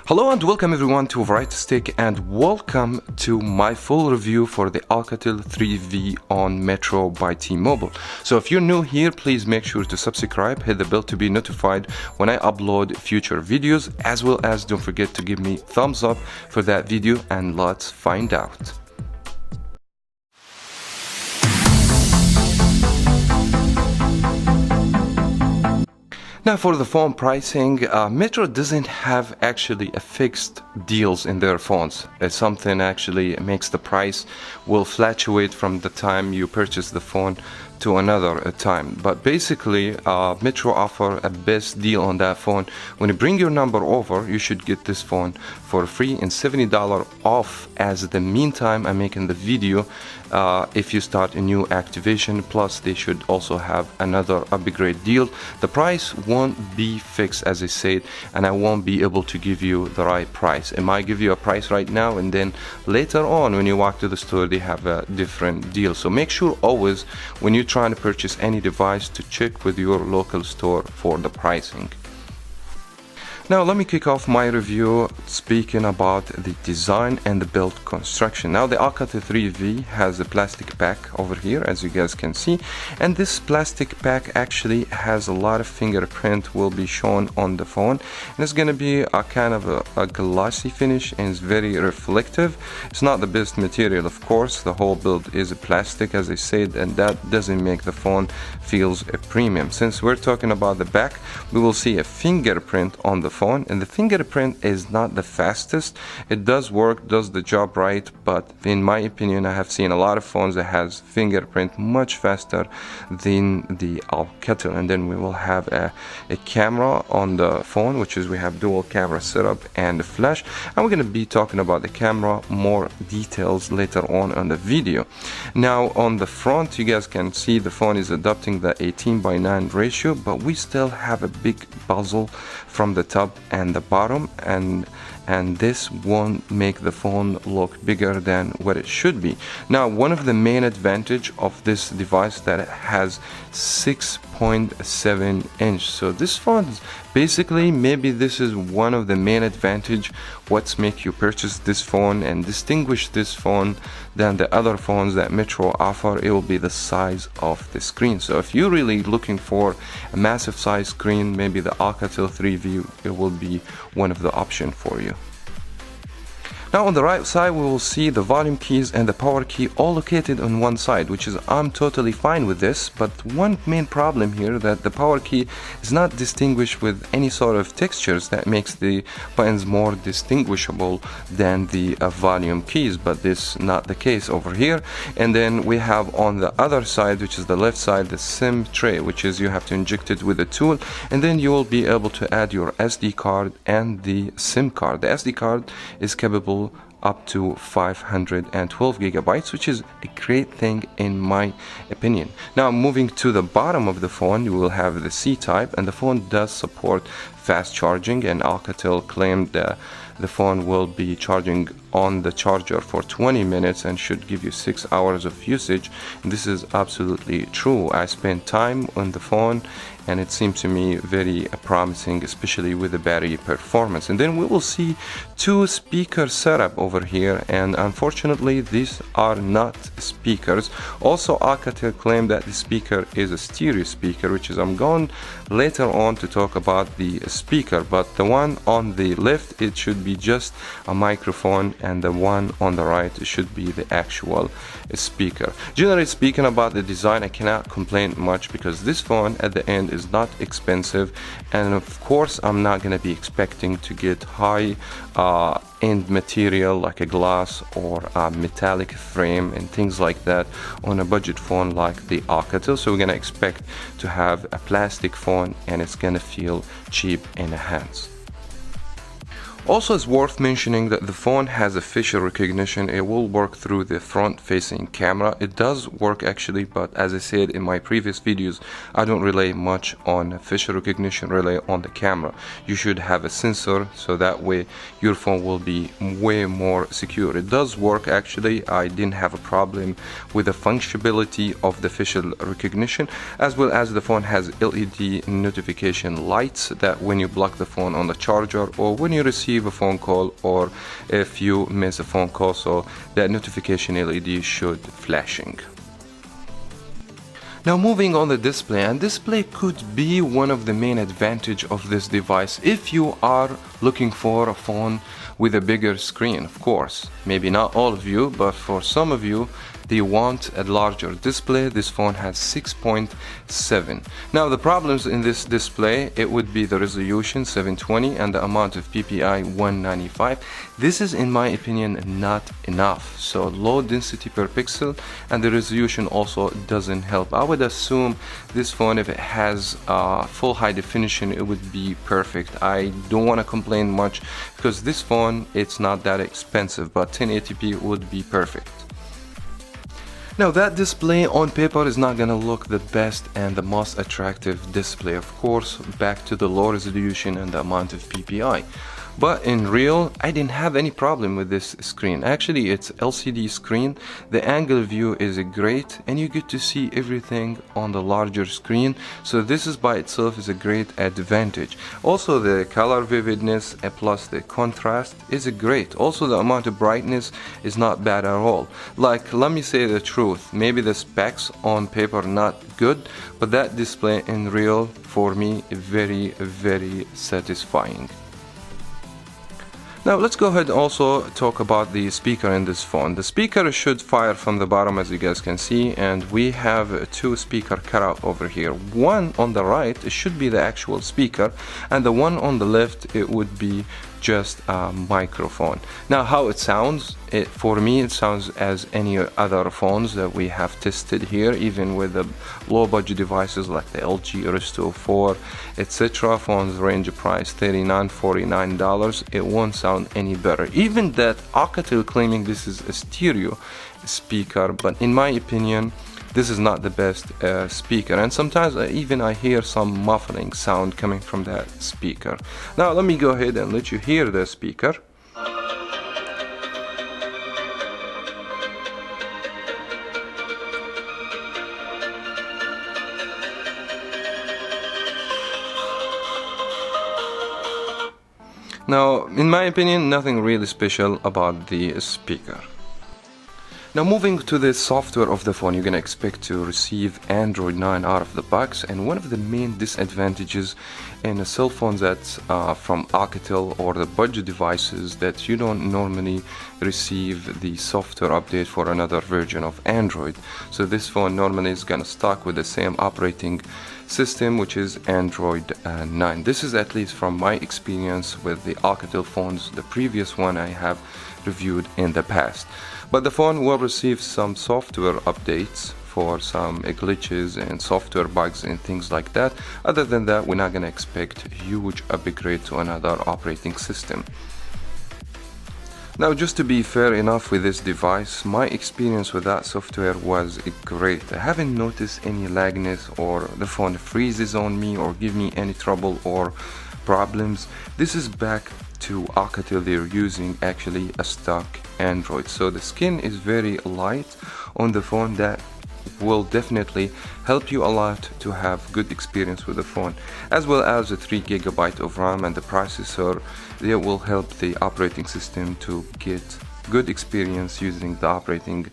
Hello and welcome everyone to Variety Stick, and welcome to my full review for the Alcatel 3V on Metrobytmobile. So if you're new here, please make sure to subscribe, hit the bell to be notified when I upload future videos, as well as don't forget to give me thumbs up for that video, and let's find out. Now for the phone pricing, Metro doesn't have actually a fixed deals in their phones. It's something actually makes the price will fluctuate from the time you purchase the phone to another time. But basically, Metro offer a best deal on that phone. When you bring your number over, you should get this phone for free and $70 off. As the meantime, I'm making the video if you start a new activation, plus they should also have another upgrade deal. The price won't be fixed, as I said, and I won't be able to give you the right price. I might give you a price right now, and then later on when you walk to the store they have a different deal. So make sure always when you're trying to purchase any device to check with your local store for the pricing. Now let me kick off my review speaking about the design and the build construction. Now the Alcatel 3V has a plastic pack over here, as you guys can see, and this plastic pack actually has a lot of fingerprint will be shown on the phone, and it's going to be a kind of a glossy finish, and it's very reflective. It's not the best material, of course. The whole build is plastic, as I said, and that doesn't make the phone feels a premium. Since we're talking about the back, we will see a fingerprint on the phone, and the fingerprint is not the fastest. It does work, does the job right, but in my opinion I have seen a lot of phones that has fingerprint much faster than the Alcatel. And then we will have a camera on the phone, which is we have dual camera setup and the flash, and we're going to be talking about the camera more details later on the video. Now on the front, you guys can see the phone is adopting the 18:9 ratio, but we still have a big bezel from the top and the bottom, and this won't make the phone look bigger than what it should be. Now one of the main advantage of this device that it has 6.7 inch. So this phone basically, maybe this is one of the main advantage what's make you purchase this phone and distinguish this phone than the other phones that Metro offer. It will be the size of the screen. So if you're really looking for a massive size screen, maybe the Alcatel 3V it will be one of the option for you. Now on the right side we will see the volume keys and the power key all located on one side, which is I'm totally fine with this, but one main problem here that the power key is not distinguished with any sort of textures that makes the buttons more distinguishable than the volume keys, but this is not the case over here. And then we have on the other side, which is the left side, the SIM tray, which is you have to inject it with a tool, and then you will be able to add your SD card and the SIM card. The SD card is capable up to 512 gigabytes, which is a great thing in my opinion. Now moving to the bottom of the phone, you will have the C-type, and the phone does support fast charging, and Alcatel claimed that the phone will be charging on the charger for 20 minutes and should give you 6 hours of usage. And this is absolutely true. I spent time on the phone and it seems to me very promising, especially with the battery performance. And then we will see two speaker setup over here, and unfortunately these are not speakers. Also Alcatel claimed that the speaker is a stereo speaker, which is I'm going later on to talk about the speaker, but the one on the left it should be just a microphone, and the one on the right should be the actual speaker. Generally speaking about the design, I cannot complain much because this phone at the end is not expensive, and of course I'm not going to be expecting to get high end material like a glass or a metallic frame and things like that on a budget phone like the Alcatel. So we're going to expect to have a plastic phone, and it's going to feel cheap in the hands. Also, it's worth mentioning that the phone has a facial recognition. It will work through the front-facing camera. It does work actually, but as I said in my previous videos, I don't rely much on facial recognition, rely on the camera. You should have a sensor, so that way your phone will be way more secure. It does work actually. I didn't have a problem with the functionality of the facial recognition, as well as the phone has LED notification lights that when you block the phone on the charger or when you receive receive a phone call or if you miss a phone call, so that notification LED should flashing. Now moving on the display, and display could be one of the main advantage of this device if you are looking for a phone with a bigger screen. Of course, maybe not all of you, but for some of you, they want a larger display. This phone has 6.7. Now the problems in this display, it would be the resolution 720 and the amount of PPI 195. This is, in my opinion, not enough. So low density per pixel and the resolution also doesn't help. I would assume this phone, if it has full high definition, it would be perfect. I don't want to complain much because this phone, it's not that expensive, but 1080p would be perfect. Now that display on paper is not gonna look the best and the most attractive display, of course, back to the low resolution and the amount of PPI. But in real, I didn't have any problem with this screen. Actually, it's LCD screen. The angle view is great and you get to see everything on the larger screen. So this is by itself is a great advantage. Also the color vividness plus the contrast is great. Also the amount of brightness is not bad at all. Like, let me say the truth, maybe the specs on paper not good, but that display in real for me very, very satisfying. Now let's go ahead and also talk about the speaker in this phone. The speaker should fire from the bottom, as you guys can see, and we have two speaker cutout over here. One on the right, it should be the actual speaker, and the one on the left, it would be just a microphone. Now how it sounds, for me it sounds as any other phones that we have tested here, even with the low budget devices like the LG Aristo 4, etc. Phones range price $39–49. It won't sound any better. Even that Alcatel claiming this is a stereo speaker, but in my opinion this is not the best speaker, and sometimes even I hear some muffling sound coming from that speaker. Now let me go ahead and let you hear the speaker. Now, in my opinion, nothing really special about the speaker. Now moving to the software of the phone, you're gonna expect to receive Android 9 out of the box, and one of the main disadvantages in a cell phone that's from Alcatel or the budget devices, that you don't normally receive the software update for another version of Android. So this phone normally is gonna start with the same operating system, which is Android 9. This is at least from my experience with the Alcatel phones, the previous one I have reviewed in the past. But the phone will receive some software updates for some glitches and software bugs and things like that. Other than that, we're not going to expect huge upgrade to another operating system. Now, just to be fair enough with this device, my experience with that software was great. I haven't noticed any lagness or the phone freezes on me or give me any trouble or problems. This is back to Alcatel. They're using actually a stock Android, so the skin is very light on the phone. That will definitely help you a lot to have good experience with the phone, as well as the 3 GB of RAM and the processor. They will help the operating system to get good experience using the operating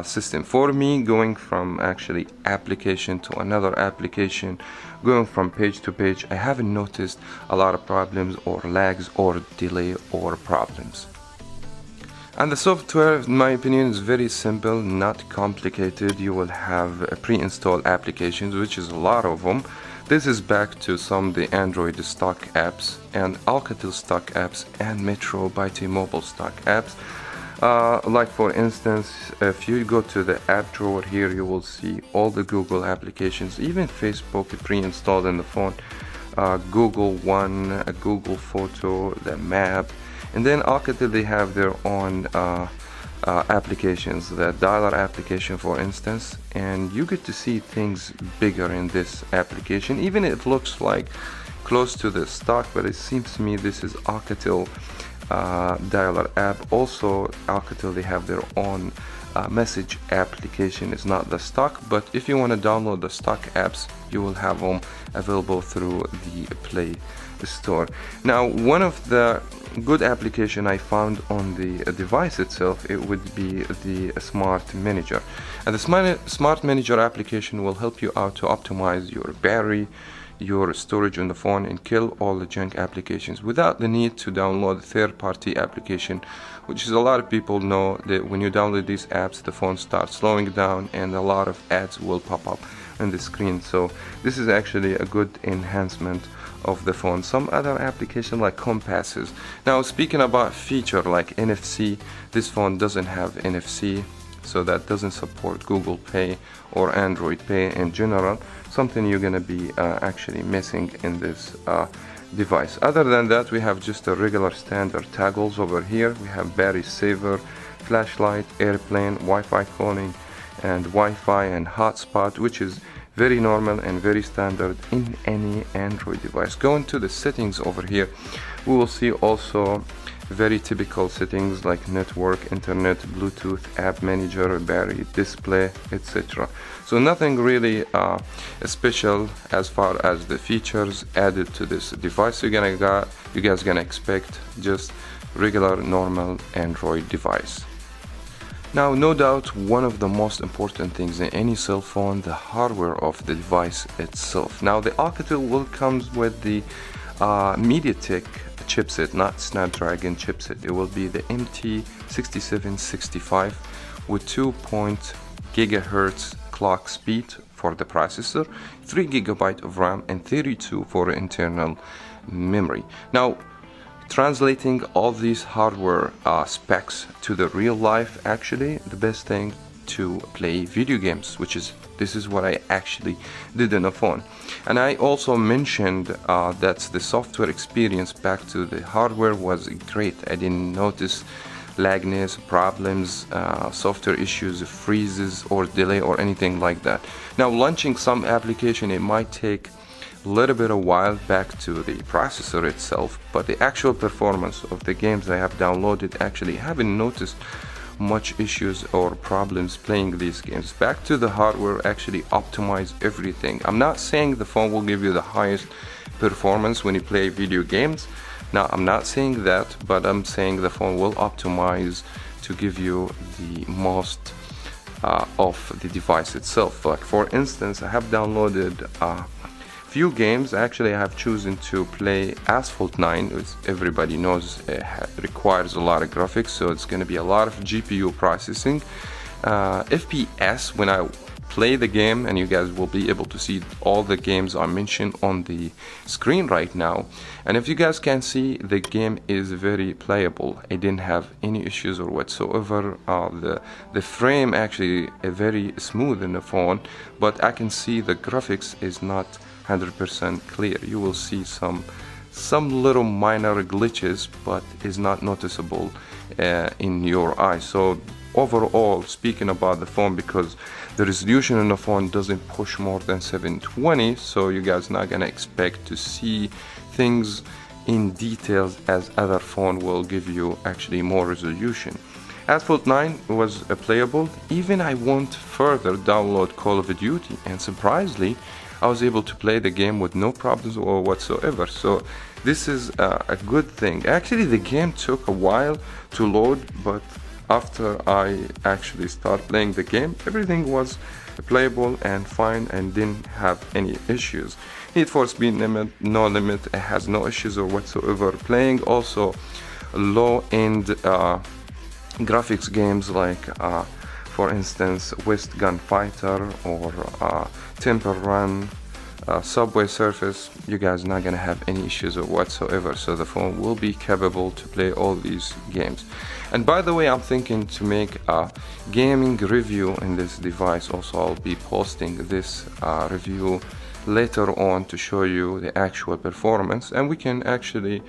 system. For me, going from actually application to another application, going from page to page, I haven't noticed a lot of problems or lags or delay or problems. And the software, in my opinion, is very simple, not complicated. You will have pre-installed applications, which is a lot of them. This is back to some of the Android stock apps and Alcatel stock apps and Metrobytmobile stock apps. Like for instance, if you go to the app drawer here, you will see all the Google applications, even Facebook pre-installed in the phone. Google One, Google Photo, the Map, and then Alcatel, they have their own applications, the dialer application for instance, and you get to see things bigger in this application. Even it looks like close to the stock, but it seems to me this is Alcatel dialer app. Also Alcatel, they have their own message application. It's not the stock, but if you want to download the stock apps, you will have them available through the Play store. Now, one of the good application I found on the device itself, it would be the Smart Manager. And the Smart Manager application will help you out to optimize your battery, your storage on the phone, and kill all the junk applications without the need to download a third-party application, which is a lot of people know that when you download these apps, the phone starts slowing down and a lot of ads will pop up on the screen. So this is actually a good enhancement of the phone. Some other application like compasses. Now, speaking about feature like NFC, this phone doesn't have NFC, so that doesn't support Google Pay or Android Pay in general, something you're gonna be actually missing in this device. Other than that, we have just a regular standard toggles over here. We have battery saver, flashlight, airplane, Wi-Fi calling, and Wi-Fi and hotspot, which is very normal and very standard in any Android device. Going to the settings over here, we will see also very typical settings like network, internet, Bluetooth, app manager, battery, display, etc. So nothing really special as far as the features added to this device. You guys gonna expect just regular normal Android device. Now, no doubt one of the most important things in any cell phone, the hardware of the device itself. Now, the Alcatel will comes with the MediaTek chipset, not Snapdragon chipset. It will be the MT6765 with 2.0 GHz clock speed for the processor, 3 GB of RAM, and 32 for internal memory. Now, translating all these hardware specs to the real life, actually the best thing to play video games, this is what I actually did on a phone. And I also mentioned that the software experience back to the hardware was great. I didn't notice lagness, problems, software issues, freezes or delay or anything like that. Now, launching some application, it might take a little bit of while back to the processor itself, but the actual performance of the games I have downloaded, actually haven't noticed much issues or problems playing these games. Back to the hardware, actually optimize everything. I'm not saying the phone will give you the highest performance when you play video games. Now, I'm not saying that, but I'm saying the phone will optimize to give you the most of the device itself. Like for instance, I have downloaded few games. Actually, I have chosen to play Asphalt 9, which everybody knows requires a lot of graphics, so it's going to be a lot of GPU processing. FPS, when I play the game, and you guys will be able to see all the games I mentioned on the screen right now, and if you guys can see, the game is very playable. I didn't have any issues or whatsoever. The frame actually very smooth in the phone, but I can see the graphics is not 100% clear. You will see some little minor glitches, but is not noticeable in your eyes. So overall, speaking about the phone, because the resolution in the phone doesn't push more than 720, so you guys not gonna expect to see things in details as other phone will give you actually more resolution. Asphalt 9 was playable. Even I went further, download Call of Duty, and surprisingly I was able to play the game with no problems or whatsoever. So this is a good thing. Actually, the game took a while to load, but after I actually start playing the game, everything was playable and fine and didn't have any issues. Need for Speed Limit, no limit, it has no issues or whatsoever. Playing also low-end graphics games like for instance West Gunfighter or Temple Run, Subway Surface, you guys not gonna have any issues or whatsoever. So the phone will be capable to play all these games. And by the way, I'm thinking to make a gaming review in this device. Also, I'll be posting this review later on to show you the actual performance, and we can actually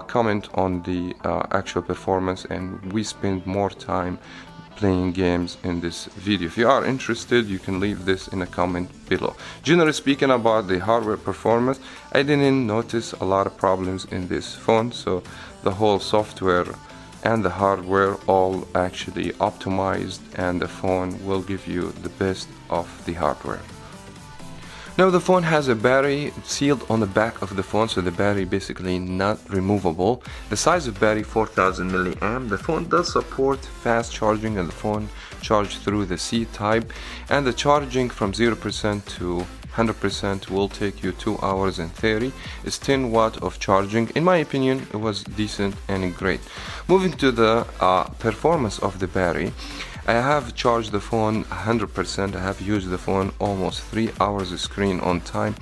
comment on the actual performance, and we spend more time playing games in this video. If you are interested, you can leave this in a comment below. Generally speaking, about the hardware performance, I didn't notice a lot of problems in this phone, so the whole software and the hardware all actually optimized, and the phone will give you the best of the hardware. Now the phone has a battery sealed on the back of the phone, so the battery basically not removable. The size of battery 4000 milliamp. The phone does support fast charging, and the phone charged through the C type, and the charging from 0% to 100% will take you 2 hours and 30. It's 10 watt of charging. In my opinion, it was decent and great. Moving to the performance of the battery, I have charged the phone 100%. I have used the phone almost 3 hours of screen on time.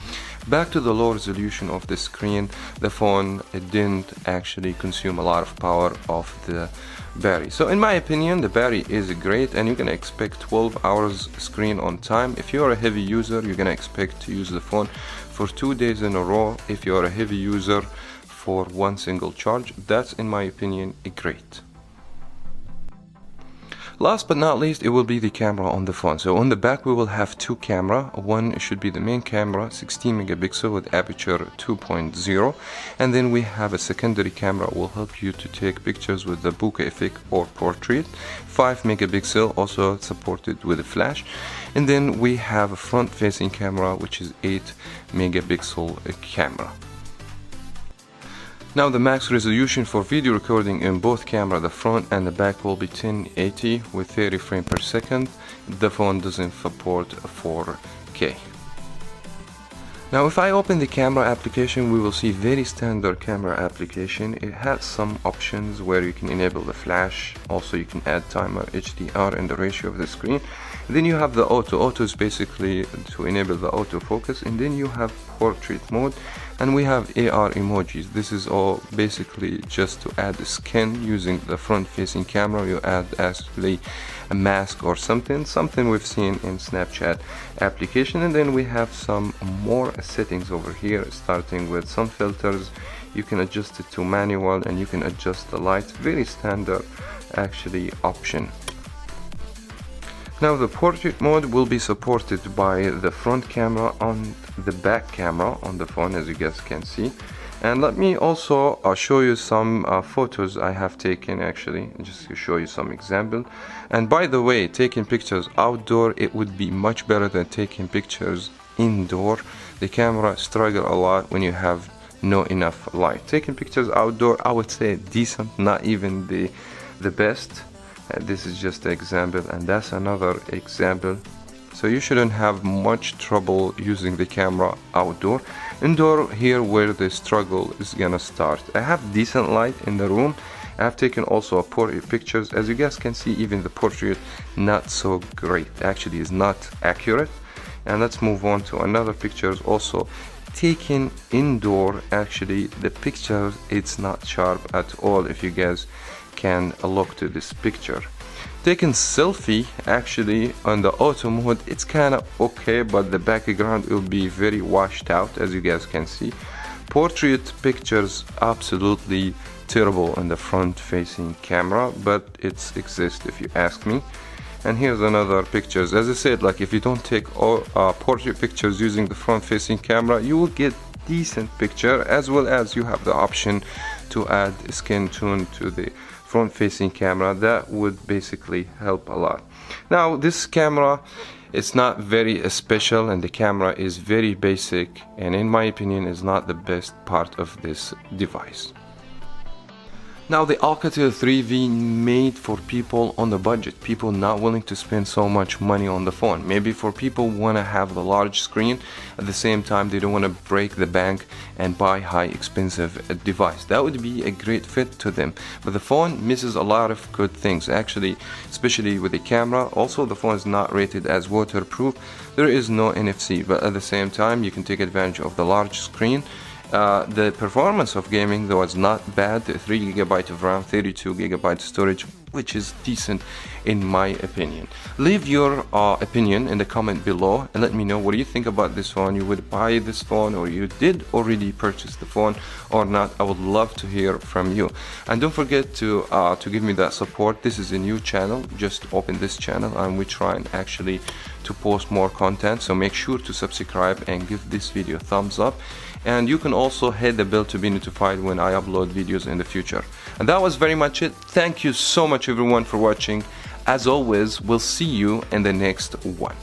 Back to the low resolution of the screen, the phone, it didn't actually consume a lot of power of the battery. So in my opinion, the battery is great, and you can expect 12 hours screen on time. If you're a heavy user, you're gonna expect to use the phone for 2 days in a row. If you're a heavy user, for one single charge. That's in my opinion great. Last but not least, it will be the camera on the phone. So on the back we will have two cameras. One should be the main camera, 16 megapixel with aperture 2.0, and then we have a secondary camera will help you to take pictures with the bokeh effect or portrait, 5 megapixel, also supported with a flash. And then we have a front facing camera which is 8 megapixel camera. Now the max resolution for video recording in both camera, the front and the back, will be 1080 with 30 frames per second. The phone doesn't support 4K. Now if I open the camera application, we will see very standard camera application. It has some options where you can enable the flash, also you can add timer, HDR, and the ratio of the screen. Then you have the auto is basically to enable the autofocus, and then you have portrait mode, and we have AR emojis. This is all basically just to add a skin using the front facing camera. You add actually a mask or something we've seen in Snapchat application. And then we have some more settings over here, starting with some filters. You can adjust it to manual, and you can adjust the lights. Very standard actually option. Now the portrait mode will be supported by the front camera on the back camera on the phone, as you guys can see. And let me also show you some photos I have taken, actually, just to show you some example. And by the way, taking pictures outdoor, it would be much better than taking pictures indoor. The camera struggle a lot when you have no enough light. Taking pictures outdoor, I would say decent, not even the best. This is just an example, and that's another example. So you shouldn't have much trouble using the camera outdoor. Indoor, here where the struggle is gonna start. I have decent light in the room. I have taken also portrait pictures. As you guys can see, even the portrait not so great, actually is not accurate. And let's move on to another pictures also taken indoor. Actually the picture, it's not sharp at all. If you guys can look to this picture, taking selfie, actually on the auto mode, it's kind of okay, but the background will be very washed out, as you guys can see. Portrait pictures absolutely terrible on the front facing camera, but it exists if you ask me. And here's another pictures. As I said, like if you don't take all portrait pictures using the front facing camera, you will get decent picture, as well as you have the option to add skin tone to the front facing camera. That would basically help a lot. Now this camera, it's not very special, and the camera is very basic, and in my opinion is not the best part of this device. Now the Alcatel 3V made for people on the budget, people not willing to spend so much money on the phone. Maybe for people who want to have the large screen, at the same time they don't want to break the bank and buy high expensive device. That would be a great fit to them. But the phone misses a lot of good things, actually, especially with the camera. Also the phone is not rated as waterproof. There is no NFC, but at the same time you can take advantage of the large screen. The performance of gaming though is not bad. 3 GB of RAM, 32 GB storage, which is decent in my opinion. Leave your opinion in the comment below and let me know what do you think about this phone. You would buy this phone, or you did already purchase the phone or not. I would love to hear from you. And don't forget to give me that support. This is a new channel, just open this channel and we try and actually to post more content, so make sure to subscribe and give this video a thumbs up. And you can also hit the bell to be notified when I upload videos in the future. And that was very much it. Thank you so much everyone for watching. As always, we'll see you in the next one.